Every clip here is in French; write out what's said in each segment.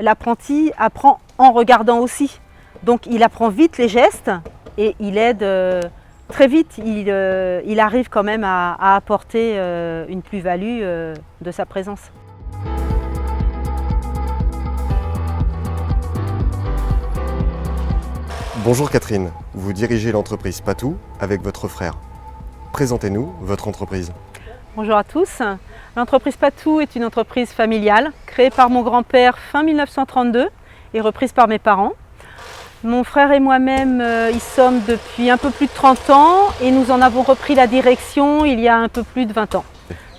L'apprenti apprend en regardant aussi. Donc il apprend vite les gestes et il aide très vite. Il arrive quand même à apporter une plus-value de sa présence. Bonjour Catherine, vous dirigez l'entreprise Patou avec votre frère. Présentez-nous votre entreprise. Bonjour à tous. L'entreprise Patou est une entreprise familiale créée par mon grand-père fin 1932 et reprise par mes parents. Mon frère et moi-même y sommes depuis un peu plus de 30 ans et nous en avons repris la direction il y a un peu plus de 20 ans.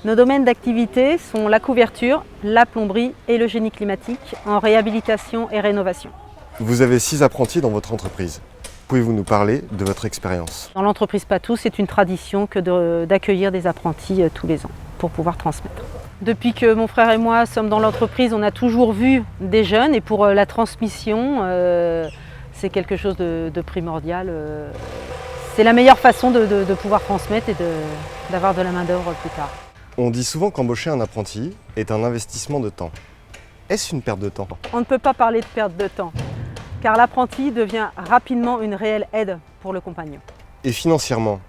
Nos domaines d'activité sont la couverture, la plomberie et le génie climatique en réhabilitation et rénovation. Vous avez 6 apprentis dans votre entreprise. Pouvez-vous nous parler de votre expérience? Dans l'entreprise Patou, c'est une tradition que d'accueillir des apprentis tous les ans pour pouvoir transmettre. Depuis que mon frère et moi sommes dans l'entreprise, on a toujours vu des jeunes et pour la transmission, c'est quelque chose de primordial. C'est la meilleure façon de pouvoir transmettre et d'avoir de la main-d'œuvre plus tard. On dit souvent qu'embaucher un apprenti est un investissement de temps. Est-ce une perte de temps? On ne peut pas parler de perte de temps, car l'apprenti devient rapidement une réelle aide pour le compagnon. Et financièrement,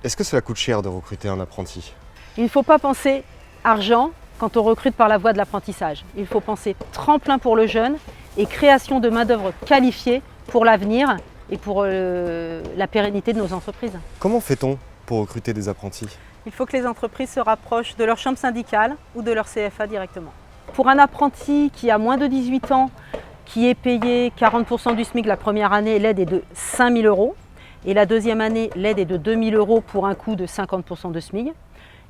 est-ce que cela coûte cher de recruter un apprenti? Il ne faut pas penser argent quand on recrute par la voie de l'apprentissage. Il faut penser tremplin pour le jeune et création de main-d'œuvre qualifiée pour l'avenir et pour la pérennité de nos entreprises. Comment fait-on pour recruter des apprentis? Il faut que les entreprises se rapprochent de leur chambre syndicale ou de leur CFA directement. Pour un apprenti qui a moins de 18 ans, qui est payé 40% du SMIC la première année, l'aide est de 5 000 € et la deuxième année, l'aide est de 2 000 € pour un coût de 50% de SMIC.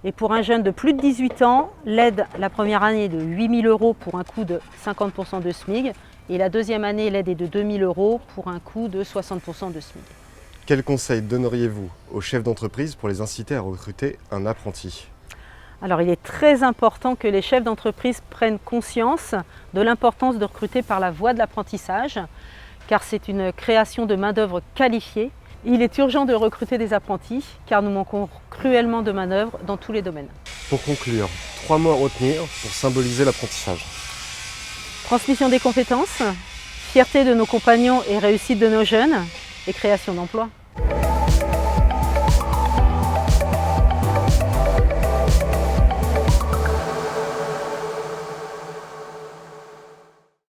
Et pour un jeune de plus de 18 ans, l'aide la première année est de 8 000 € pour un coût de 50% de SMIC et la deuxième année, l'aide est de 2 000 € pour un coût de 60% de SMIC. Quels conseils donneriez-vous aux chefs d'entreprise pour les inciter à recruter un apprenti? Alors il est très important que les chefs d'entreprise prennent conscience de l'importance de recruter par la voie de l'apprentissage, car c'est une création de main-d'œuvre qualifiée. Il est urgent de recruter des apprentis, car nous manquons cruellement de main-d'œuvre dans tous les domaines. Pour conclure, 3 mots à retenir pour symboliser l'apprentissage. Transmission des compétences, fierté de nos compagnons et réussite de nos jeunes, et création d'emplois.